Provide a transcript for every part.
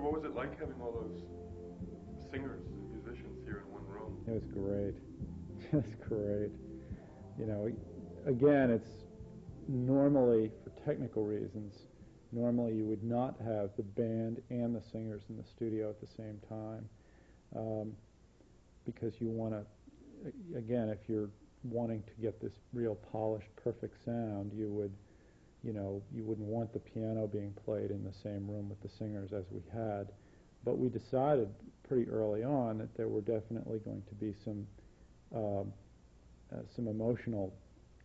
what was it like having all those singers and musicians here in one room? It was great. It was great. You know, again, it's normally, for technical reasons, normally you would not have the band and the singers in the studio at the same time, because you want to, again, if you're wanting to get this real polished, perfect sound, you would, you know, you wouldn't want the piano being played in the same room with the singers as we had. But we decided pretty early on that there were definitely going to be some emotional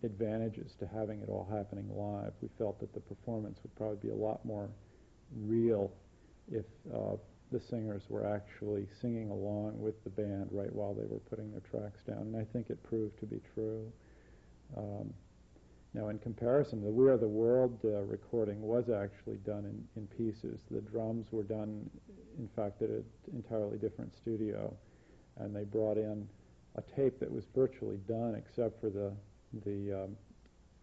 advantages to having it all happening live. We felt that the performance would probably be a lot more real if the singers were actually singing along with the band right while they were putting their tracks down, and I think it proved to be true. Now, in comparison, the We Are the World recording was actually done in pieces. The drums were done, in fact, at an entirely different studio, and they brought in a tape that was virtually done except for the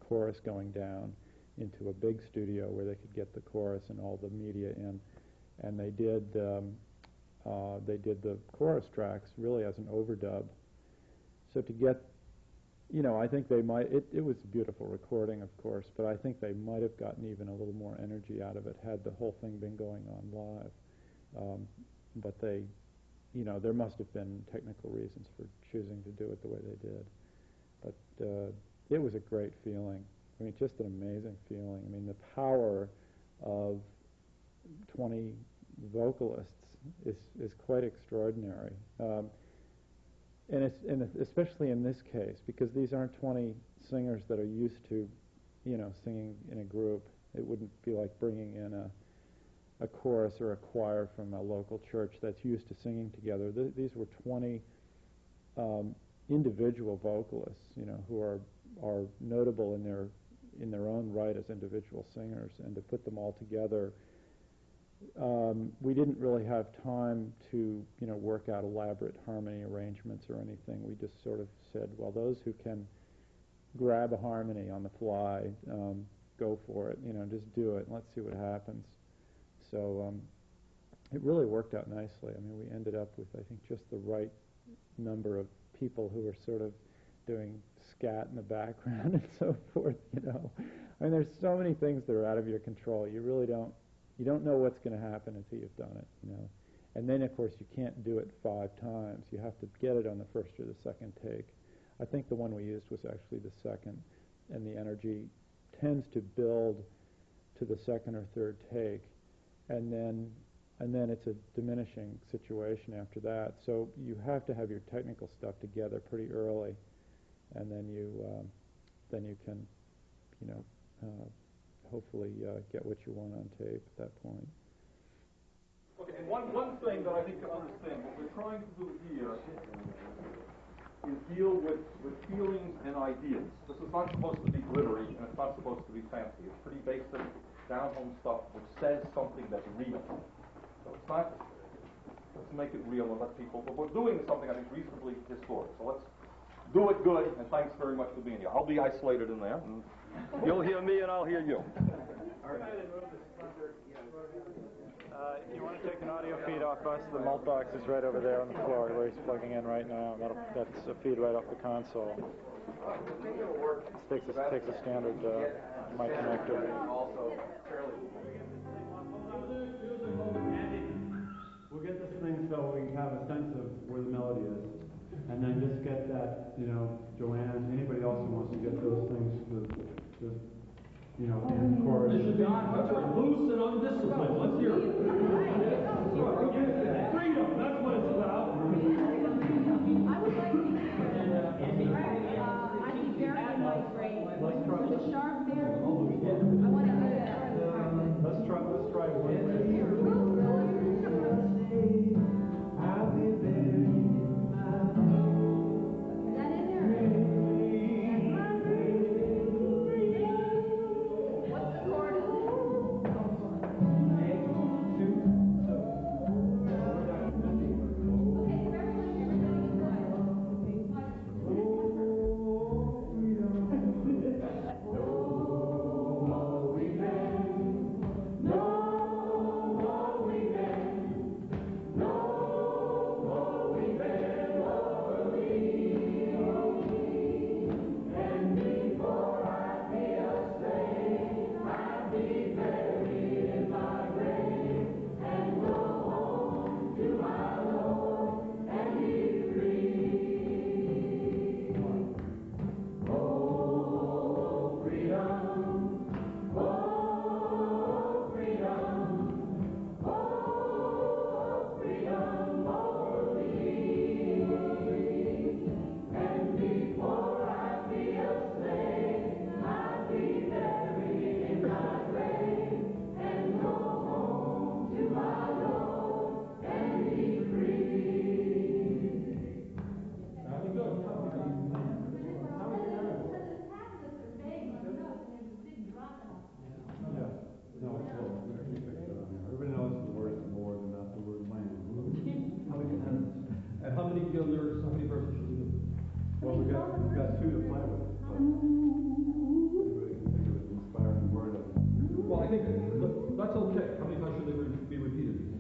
chorus going down into a big studio where they could get the chorus and all the media in, and they did the chorus tracks really as an overdub. So to get, you know, I think they might, it was a beautiful recording, of course, but I think they might have gotten even a little more energy out of it had the whole thing been going on live. But they, you know, there must have been technical reasons for choosing to do it the way they did. But it was a great feeling. I mean, just an amazing feeling. I mean, the power of 20 vocalists is quite extraordinary. And especially in this case, because these aren't 20 singers that are used to, you know, singing in a group. It wouldn't be like bringing in a chorus or a choir from a local church that's used to singing together. These were 20 individual vocalists, you know, who are notable in their own right as individual singers, and to put them all together, we didn't really have time to, you know, work out elaborate harmony arrangements or anything. We just sort of said, well, those who can grab a harmony on the fly, go for it, you know, just do it, and let's see what happens. So it really worked out nicely. I mean, we ended up with, I think, just the right number of people who were sort of doing scat in the background and so forth, you know. I mean, there's so many things that are out of your control. You really don't know what's going to happen until you've done it, you know. And then, of course, you can't do it 5 times. You have to get it on the first or the second take. I think the one we used was actually the second, and the energy tends to build to the second or third take, and then it's a diminishing situation after that. So you have to have your technical stuff together pretty early, and then you can, you know, hopefully get what you want on tape at that point. Okay, and one thing that I think to understand, what we're trying to do here is deal with feelings and ideas. This is not supposed to be glittery, and it's not supposed to be fancy. It's pretty basic, down-home stuff which says something that's real. So it's not, let's make it real and let people, but we're doing something I think reasonably historic. So let's do it good, and thanks very much for being here. I'll be isolated in there, and you'll hear me and I'll hear you. You want to take an audio feed off us? The mult box is right over there on the floor where he's plugging in right now. That's a feed right off the console. This takes a standard mic connector. We'll get this thing so we have a sense of where the melody is, and then just get that, you know, Joanne, anybody else who wants to get those things just, you know, in chorus. This should be loose and undisciplined. Let's hear it. Freedom, that's what it's about. I would like to hear I need very in my grade. With a sharp there. I want to hear that. Let's try one. Is that in there? What's the chord? think that's okay. How many times should they be repeated?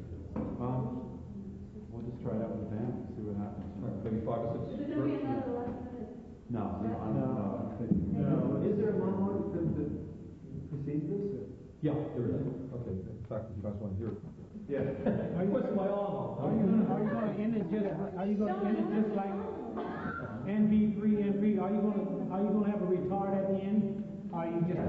We'll just try it out with the band, see what happens. Maybe 5 or 6. Is it gonna be another 11 minutes? No, I don't know. Is there a monologue that precedes this? Yeah, there is. Okay. In fact, if you guys want to hear it. Yeah. I twist my arm out. Are you gonna end it just like NB3, NB? Are you gonna have a retard at the end? Are you just?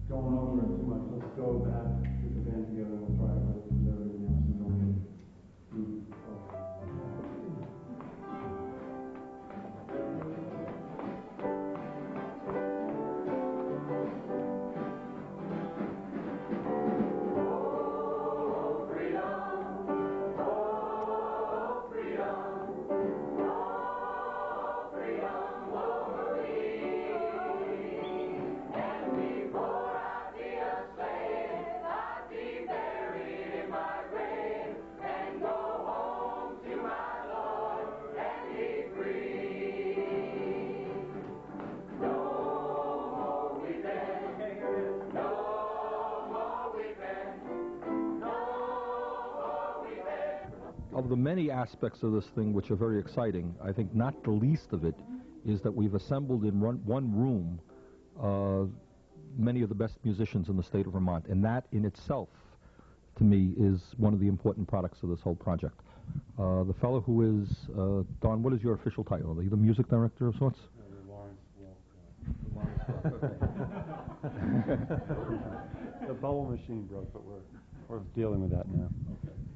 Going over it too much. Let's go back, get the band together, and we'll try it with everything else. And don't Of the many aspects of this thing which are very exciting, I think not the least of it is that we've assembled in one room many of the best musicians in the state of Vermont, and that in itself, to me, is one of the important products of this whole project. The fellow who is, Don, what is your official title? Are you the music director of sorts? The bubble machine broke, but we're dealing with that now.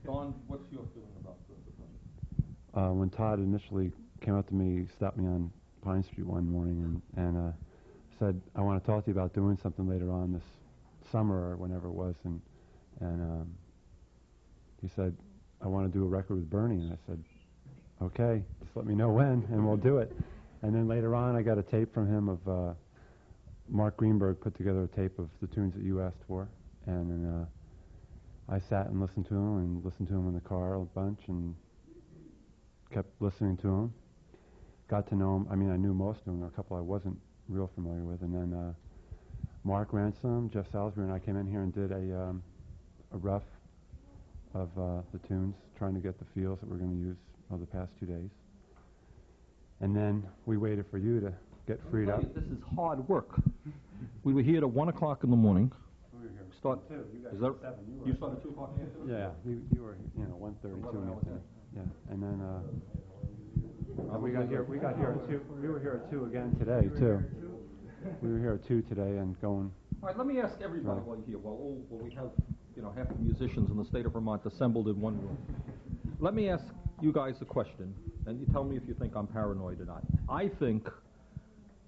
Don, what's your feeling about the project? When Todd initially came up to me, he stopped me on Pine Street one morning and said, I want to talk to you about doing something later on this summer or whenever it was. And he said, I want to do a record with Bernie. And I said, okay, just let me know when and we'll do it. And then later on I got a tape from him of Mark Greenberg put together a tape of the tunes that you asked for. And then I sat and listened to him in the car a bunch and kept listening to him. Got to know him. I mean, I knew most of them. There were a couple I wasn't real familiar with. And then Mark Ransom, Jeff Salisbury, and I came in here and did a rough of the tunes, trying to get the feels that we're going to use over the past 2 days. And then we waited for you to get freed up. This is hard work. We were here at 1 o'clock in the morning. We were here. Start. Is that, You started 2 o'clock in the Yeah, you were, 1:32 in the afternoon. Yeah, and then we got here. We were here at 2 again today too. We were here at 2 today and going. All right, let me ask everybody while you're here. Well, we have, half the musicians in the state of Vermont assembled in one room. Let me ask you guys a question, and you tell me if you think I'm paranoid or not. I think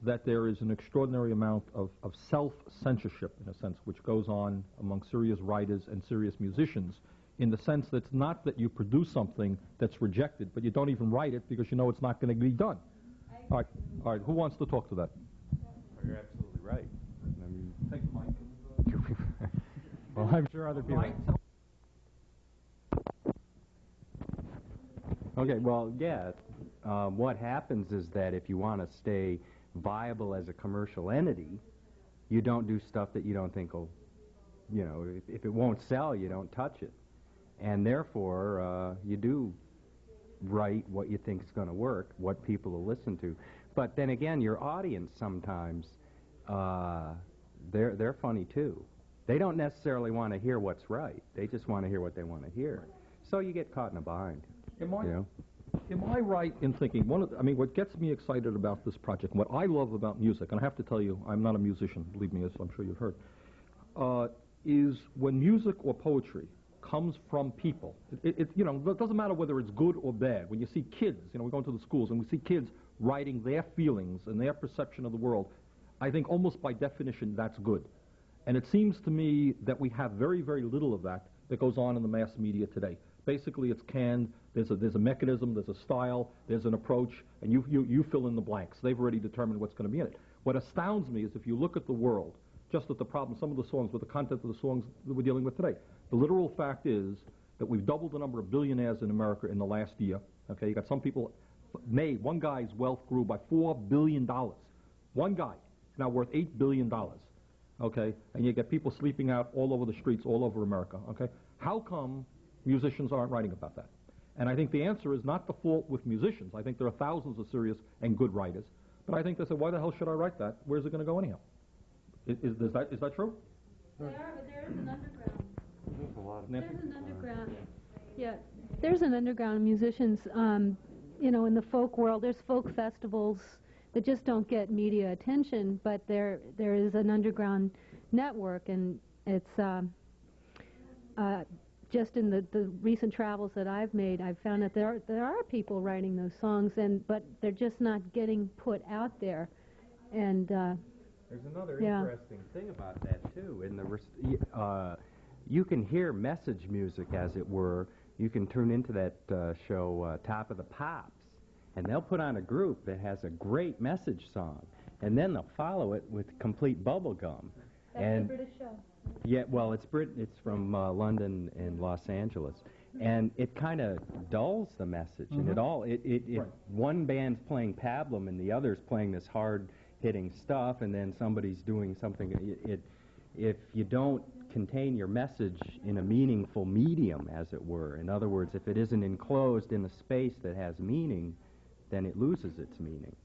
that there is an extraordinary amount of self-censorship, in a sense, which goes on among serious writers and serious musicians, in the sense that it's not that you produce something that's rejected, but you don't even write it because you know it's not going to be done. All right, who wants to talk to that? You're absolutely right. I mean, Take the mic. well, I'm sure other people. Okay, well, yeah. What happens is that if you want to stay viable as a commercial entity, you don't do stuff that you don't think will, if it won't sell, you don't touch it. And therefore, you do write what you think is going to work, what people will listen to. But then again, your audience sometimes, they're funny too. They don't necessarily want to hear what's right. They just want to hear what they want to hear. So you get caught in a bind. Am I right in thinking, what gets me excited about this project, what I love about music, and I have to tell you, I'm not a musician, believe me, as I'm sure you've heard, is when music or poetry comes from people. It doesn't matter whether it's good or bad. When you see kids, we go into the schools and we see kids writing their feelings and their perception of the world, I think almost by definition that's good. And it seems to me that we have very, very little of that goes on in the mass media today. Basically, it's canned. There's a mechanism, there's a style, there's an approach, and you fill in the blanks. They've already determined what's going to be in it. What astounds me is if you look at the world, just at the problem, some of the songs, with the content of the songs that we're dealing with today. The literal fact is that we've doubled the number of billionaires in America in the last year. Okay, you got some people, one guy's wealth grew by $4 billion. One guy is now worth $8 billion. Okay, and you get people sleeping out all over the streets all over America. Okay, how come musicians aren't writing about that? And I think the answer is not the fault with musicians. I think there are thousands of serious and good writers. But I think they say, why the hell should I write that? Where's it going to go anyhow? Is that true? There is an underground. There's a lot of There's an underground. Yeah, there's an underground musicians. In the folk world, there's folk festivals that just don't get media attention, but there is an underground network, and it's just in the recent travels that I've made, I've found that there are people writing those songs, but they're just not getting put out there. And there's another interesting thing about that too. You can hear message music, as it were. You can tune into that show, Top of the Pops, and they'll put on a group that has a great message song, and then they'll follow it with complete bubblegum. that's the British show. Yeah, well, it's from London and Los Angeles, and it kind of dulls the message, and if one band's playing pablum and the other's playing this hard-hitting stuff, and then somebody's doing something, if you don't contain your message in a meaningful medium, as it were, in other words, if it isn't enclosed in a space that has meaning, then it loses its meaning.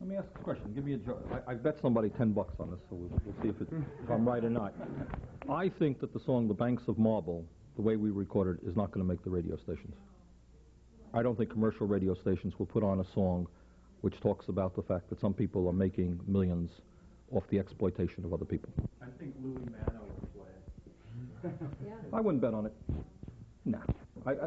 Let me ask a question. Give me a joke. I bet somebody $10 on this, so we'll see if I'm right or not. I think that the song "The Banks of Marble," the way we recorded it, is not going to make the radio stations. I don't think commercial radio stations will put on a song which talks about the fact that some people are making millions off the exploitation of other people. I think Louis Manno would play it. Yeah. I wouldn't bet on it. No.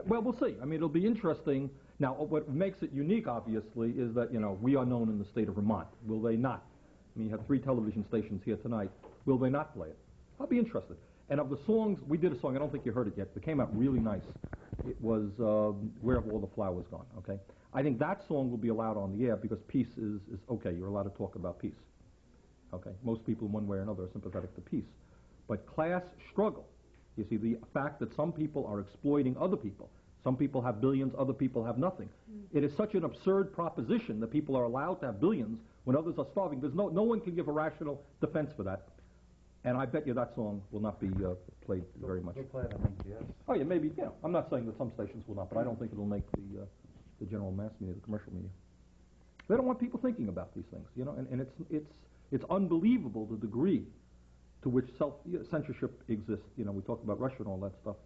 Well, we'll see. I mean, it'll be interesting. Now, what makes it unique, obviously, is that, we are known in the state of Vermont. Will they not? I mean, you have 3 television stations here tonight. Will they not play it? I'll be interested. And of the songs, we did a song, I don't think you heard it yet, but it came out really nice. It was Where Have All the Flowers Gone, okay? I think that song will be allowed on the air because peace is okay, you're allowed to talk about peace. Okay? Most people, in one way or another, are sympathetic to peace. But class struggle, you see, the fact that some people are exploiting other people. Some people have billions, other people have nothing. It is such an absurd proposition that people are allowed to have billions when others are starving. There's no one can give a rational defense for that. And I bet you that song will not be played very much. We'll play it on NPS. Oh, yeah, maybe, I'm not saying that some stations will not, but I don't think it'll make the general mass media, the commercial media. They don't want people thinking about these things, and it's unbelievable the degree to which censorship exists. We talk about Russia and all that stuff.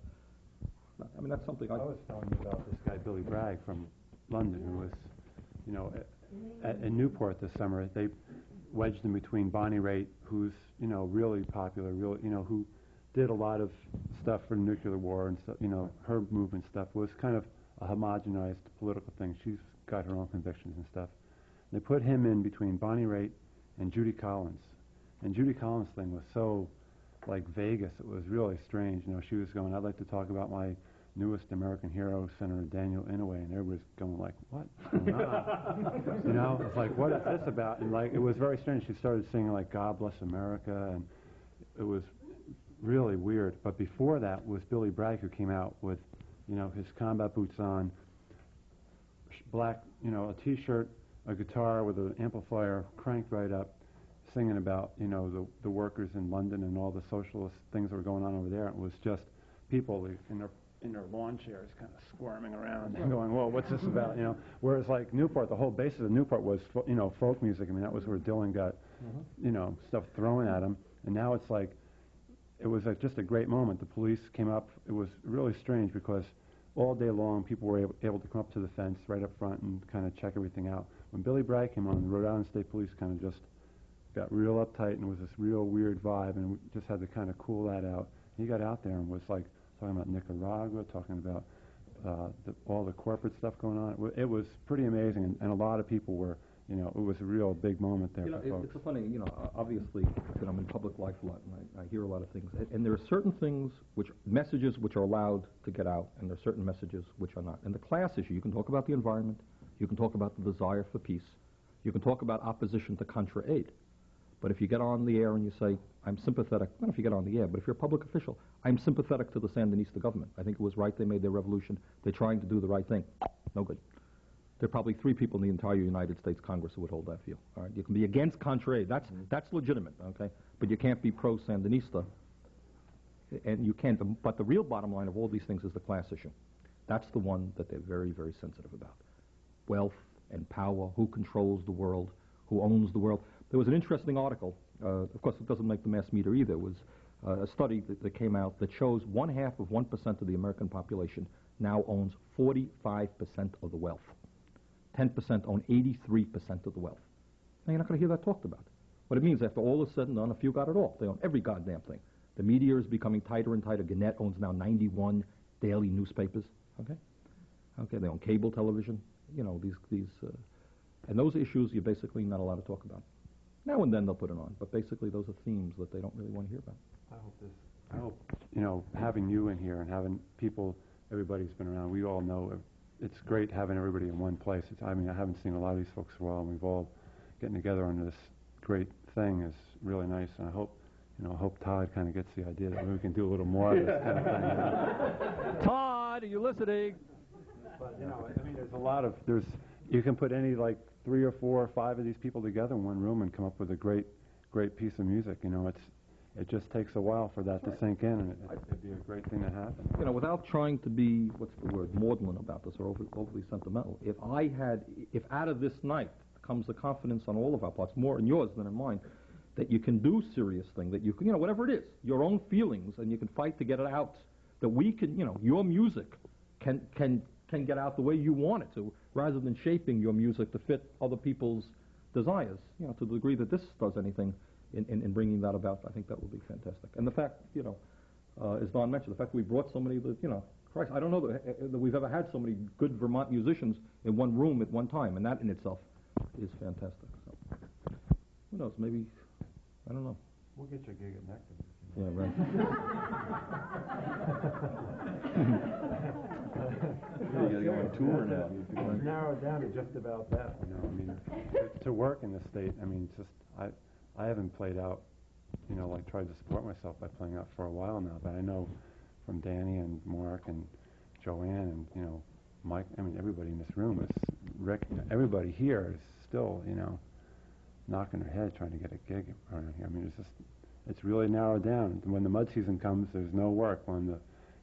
I mean, that's something I was telling you about this guy, Billy Bragg, from London, who was, at Newport this summer. They wedged in between Bonnie Raitt, who's, really popular, who did a lot of stuff for the nuclear war and stuff, her movement stuff was kind of a homogenized political thing. She's got her own convictions and stuff. They put him in between Bonnie Raitt and Judy Collins. And Judy Collins' thing was so, like, Vegas. It was really strange. She was going, I'd like to talk about my newest American hero, Senator Daniel Inouye, and everybody's going like, what's going on? It's like, what is this about? And, like, it was very strange. She started singing, like, God Bless America, and it was really weird. But before that was Billy Bragg, who came out with, his combat boots on, black, a T-shirt, a guitar with an amplifier cranked right up, singing about, the workers in London and all the socialist things that were going on over there. It was just people in their lawn chairs kind of squirming around and going, whoa, what's this about, Whereas, like, Newport, the whole basis of Newport was, folk music. I mean, that was where Dylan got, stuff thrown at him. And now it's like, it was like just a great moment. The police came up. It was really strange because all day long people were able to come up to the fence right up front and kind of check everything out. When Billy Bragg came on, the Rhode Island State Police kind of just got real uptight, and it was this real weird vibe, and we just had to kind of cool that out. He got out there and was like talking about Nicaragua, talking about all the corporate stuff going on. It was pretty amazing, and a lot of people were, You know, it was a real big moment there You know, for folks. it's a funny, you know, obviously, you know, I'm in public life a lot, and I hear a lot of things. And there are certain things, messages which are allowed to get out, and there are certain messages which are not. And the class issue, you can talk about the environment, you can talk about the desire for peace, you can talk about opposition to Contra aid. But if you get on the air and you say, I'm sympathetic, not if you get on the air, but if you're a public official, I'm sympathetic to the Sandinista government. I think it was right they made their revolution. They're trying to do the right thing. No good. There are probably 3 people in the entire United States Congress who would hold that view. All right? You can be against Contra aid. That's legitimate, okay? But you can't be pro-Sandinista. And you can't. But the real bottom line of all these things is the class issue. That's the one that they're very, very sensitive about. Wealth and power, who controls the world, who owns the world. There was an interesting article. Of course, it doesn't make the mass media either. It was a study that came out that shows 0.5% of the American population now owns 45% of the wealth. 10% own 83% of the wealth. Now, you're not going to hear that talked about. What it means, after all is said and done, a few got it all. They own every goddamn thing. The media is becoming tighter and tighter. Gannett owns now 91 daily newspapers. Okay? Okay, they own cable television. You know, and those issues you're basically not allowed to talk about. Now and then they'll put it on, but basically those are themes that they don't really want to hear about. I hope, you know, having you in here and having people, everybody's been around, we all know it's great having everybody in one place. I mean, I haven't seen a lot of these folks for a while, and we've all getting together on this great thing is really nice, and I hope, you know, Todd kind of gets the idea that maybe we can do a little more of this kind of thing. You know? Todd, are you listening? But, you know, I mean, you can put any, like, 3 or 4 or 5 of these people together in one room and come up with a great piece of music. You know, it just takes a while for that to sink in, and it'd be a great thing to happen. You know, without trying to be, what's the word, maudlin about this or overly sentimental, if out of this night comes the confidence on all of our parts, more in yours than in mine, that you can do serious thing, that you can, you know, whatever it is, your own feelings, and you can fight to get it out, that we can, you know, your music can get out the way you want it to, rather than shaping your music to fit other people's desires, you know, to the degree that this does anything in bringing that about. I think that would be fantastic. And the fact, you know, as Don mentioned, the fact that we brought so many, you know, Christ, I don't know that we've ever had so many good Vermont musicians in one room at one time, and that in itself is fantastic. So, who knows, maybe, I don't know. We'll get you a gig at Nectar. Yeah, right. You gotta go on tour now. It's narrowed down to just about that. You know, I mean, to work in the state, I mean, just I haven't played out, you know, like tried to support myself by playing out for a while now. But I know from Danny and Mark and Joanne and, you know, Mike. I mean, everybody in this room is everybody here is still, you know, knocking their head trying to get a gig around here. I mean, it's really narrowed down. When the mud season comes, there's no work.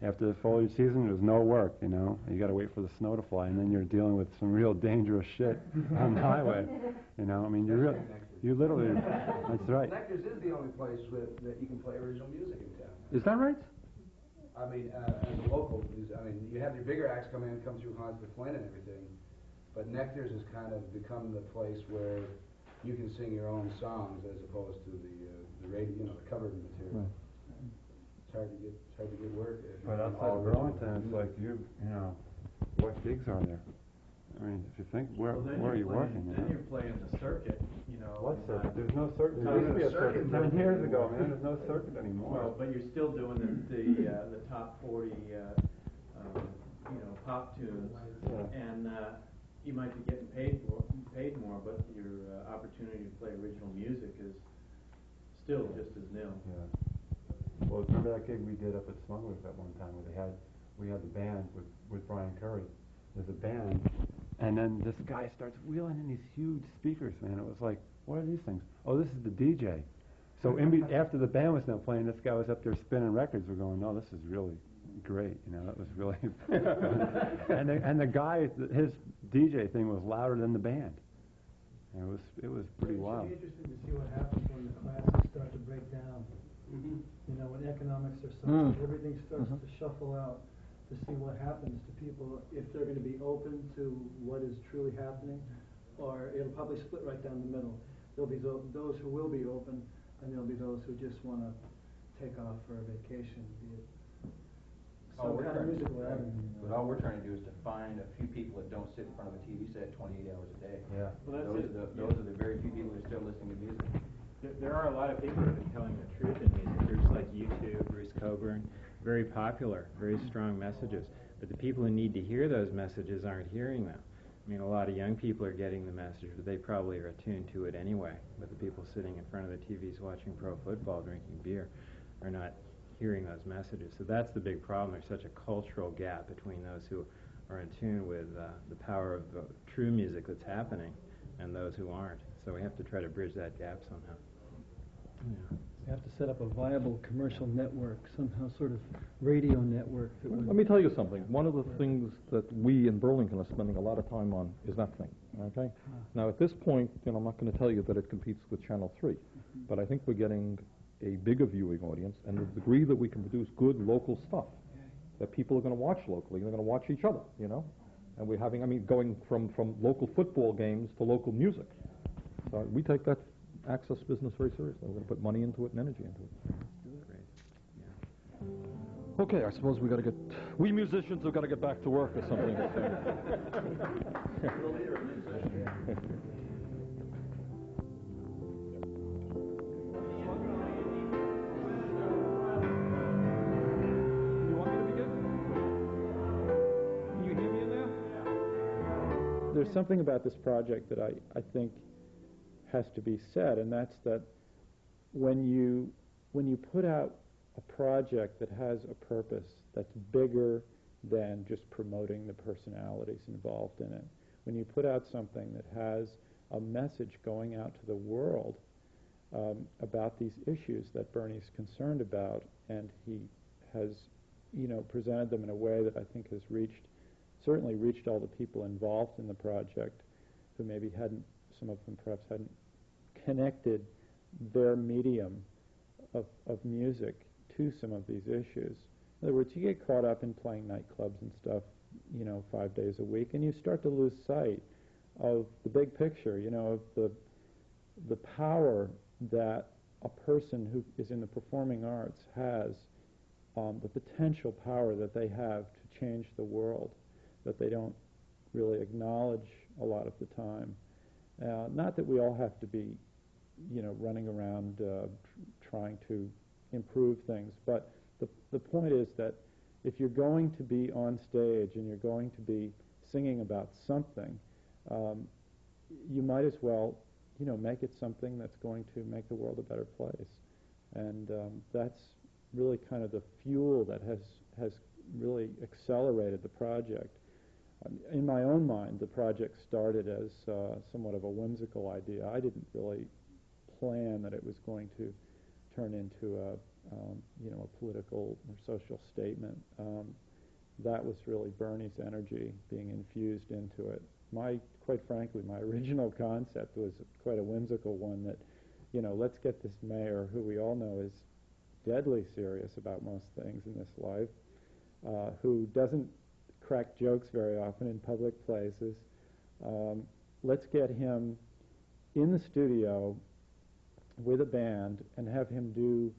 After the foliage season, there's no work, you know. You got to wait for the snow to fly, and then you're dealing with some real dangerous shit on the highway, you know. I mean, you literally, that's right. Nectar's is the only place that you can play original music in town. Is that right? I mean, as a local, I mean, you have your bigger acts come through Hans McFlynn and everything, but Nectar's has kind of become the place where you can sing your own songs as opposed to the radio, you know, the covered material. Right. It's hard to get work. But outside of Burlington, it's like you know, what gigs are there? I mean, if you think, where are you working? Then you're playing the circuit, you know. What circuit? There's no circuit. There used to be a circuit 10 years ago, man. There's no circuit anymore. Well, but you're still doing the top 40, you know, pop tunes, and you might be getting paid more, but your opportunity to play original music is still just as nil. Yeah. Well, remember that gig we did up at Smugglers at one time where we had the band with Brian Curry. There's a band, and then this guy starts wheeling in these huge speakers, man. It was like, what are these things? Oh, this is the DJ. So after the band was now playing, this guy was up there spinning records. We're going, no, this is really great. You know, that was really. and the guy, his DJ thing was louder than the band. And it was pretty wild. It's interesting to see what happens when the classes start to break down. Mm-hmm. You know, when economics are such, everything starts to shuffle out, to see what happens to people, if they're going to be open to what is truly happening, or it'll probably split right down the middle. There'll be those who will be open, and there'll be those who just want to take off for a vacation, be it some kind of musical avenue. But all we're trying to do is to find a few people that don't sit in front of a TV set 28 hours a day. Yeah. Well, that's Those are the very few people who are still listening to music. There are a lot of people who have been telling the truth in music. There's like U2, Bruce Cockburn, very popular, very strong messages. But the people who need to hear those messages aren't hearing them. I mean, a lot of young people are getting the message, but they probably are attuned to it anyway. But the people sitting in front of the TVs watching pro football, drinking beer, are not hearing those messages. So that's the big problem. There's such a cultural gap between those who are in tune with the power of true music that's happening and those who aren't. So we have to try to bridge that gap somehow. Yeah. We have to set up a viable commercial network, somehow sort of radio network that would... Let me tell you something. One of the things that we in Burlington are spending a lot of time on is that thing, okay? Now, at this point, I'm not going to tell you that it competes with Channel 3, but I think we're getting a bigger viewing audience, and the degree that we can produce good local stuff that people are going to watch locally, they're going to watch each other, And we're having, going from local football games to local music. So we take that access business very seriously. We're going to put money into it and energy into it. Great. Okay, I suppose we musicians have got to get back to work or something. There's something about this project that I think has to be said, and that's that when you put out a project that has a purpose that's bigger than just promoting the personalities involved in it, when you put out something that has a message going out to the world about these issues that Bernie's concerned about, and he has, presented them in a way that I think has certainly reached all the people involved in the project who maybe some of them perhaps hadn't connected their medium of music to some of these issues. In other words, you get caught up in playing nightclubs and stuff, 5 days a week, and you start to lose sight of the big picture, of the power that a person who is in the performing arts has, the potential power that they have to change the world, that they don't really acknowledge a lot of the time. Not that we all have to be, running around trying to improve things, but the point is that if you're going to be on stage and you're going to be singing about something, you might as well, make it something that's going to make the world a better place. And that's really kind of the fuel that has really accelerated the project. In my own mind, the project started as somewhat of a whimsical idea. I didn't really plan that it was going to turn into a political or social statement. That was really Bernie's energy being infused into it. Quite frankly, my original concept was quite a whimsical one that, let's get this mayor, who we all know is deadly serious about most things in this life, who doesn't crack jokes very often in public places. Let's get him in the studio with a band and have him do,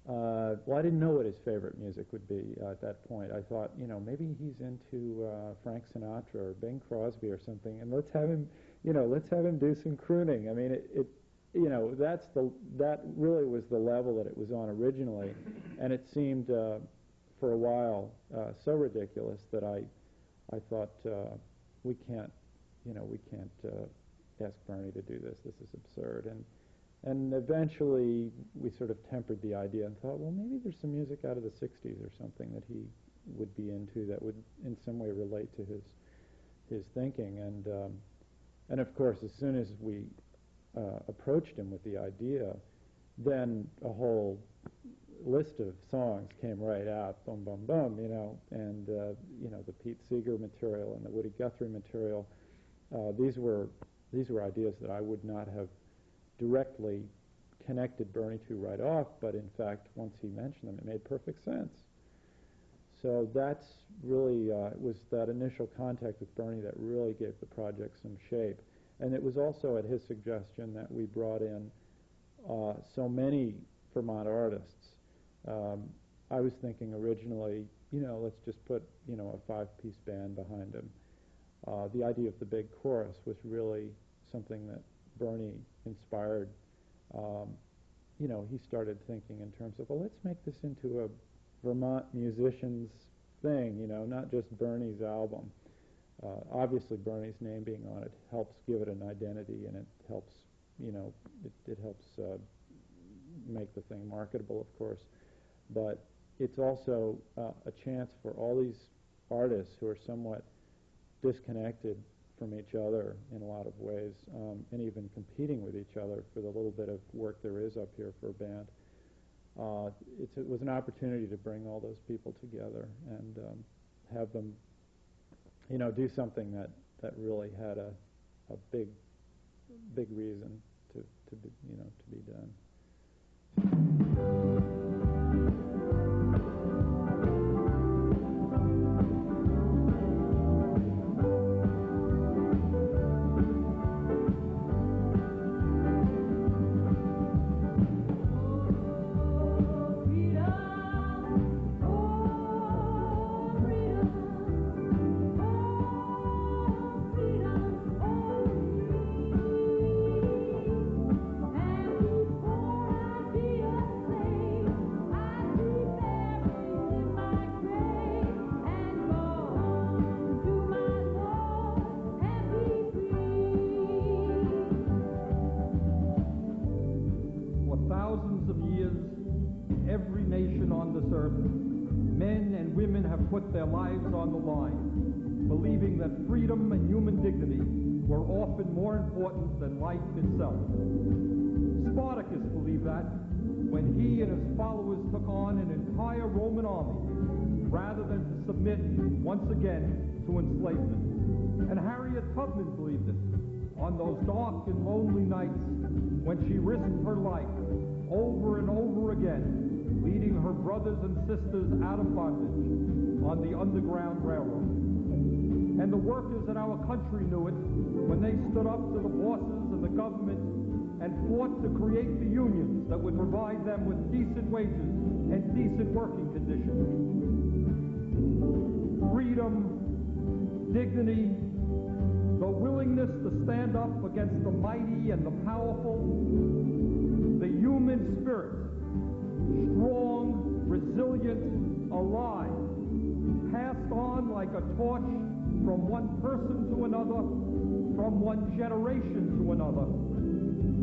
I didn't know what his favorite music would be at that point. I thought, maybe he's into Frank Sinatra or Bing Crosby or something, and let's have him do some crooning. I mean, that really was the level that it was on originally, and it seemed for a while so ridiculous that I thought we can't ask Bernie to do this. This is absurd. And eventually we sort of tempered the idea and thought, well, maybe there's some music out of the 60s or something that he would be into that would in some way relate to his thinking. And of course, as soon as we approached him with the idea, then a whole list of songs came right out, boom, boom, boom, and the Pete Seeger material and the Woody Guthrie material. These were ideas that I would not have directly connected Bernie to right off, but in fact, once he mentioned them, it made perfect sense. So that's really, it was that initial contact with Bernie that really gave the project some shape. And it was also at his suggestion that we brought in so many Vermont artists. I was thinking originally let's just put, a 5-piece band behind him. The idea of the big chorus was really something that Bernie inspired. He started thinking in terms of, well, let's make this into a Vermont musicians thing, not just Bernie's album. Obviously, Bernie's name being on it helps give it an identity, and it helps, it helps make the thing marketable, of course. But it's also a chance for all these artists who are somewhat disconnected from each other in a lot of ways, and even competing with each other for the little bit of work there is up here for a band. It was an opportunity to bring all those people together and have them, do something that really had a big reason to be done. Put their lives on the line, believing that freedom and human dignity were often more important than life itself. Spartacus believed that when he and his followers took on an entire Roman army, rather than to submit once again to enslavement. And Harriet Tubman believed it on those dark and lonely nights when she risked her life over and over again, leading her brothers and sisters out of bondage on the Underground Railroad. And the workers in our country knew it when they stood up to the bosses and the government and fought to create the unions that would provide them with decent wages and decent working conditions. Freedom, dignity, the willingness to stand up against the mighty and the powerful, the human spirit, strong, resilient, alive, passed on like a torch from one person to another, from one generation to another,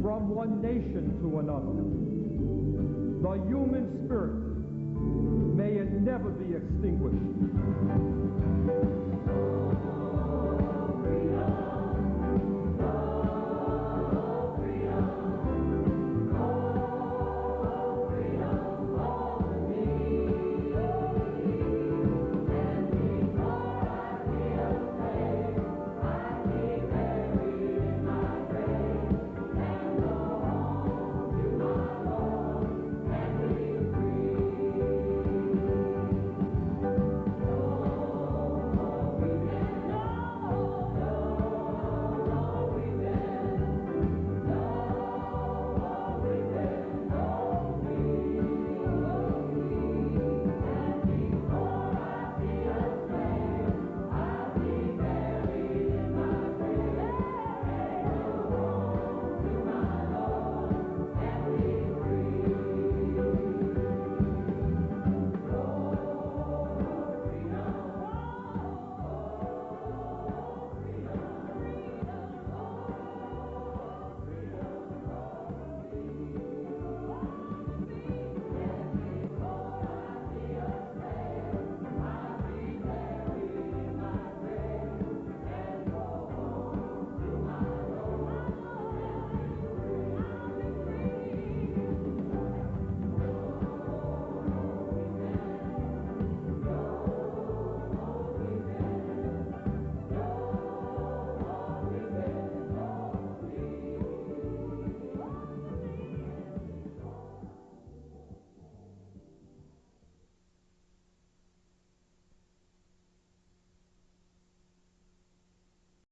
from one nation to another. The human spirit, may it never be extinguished.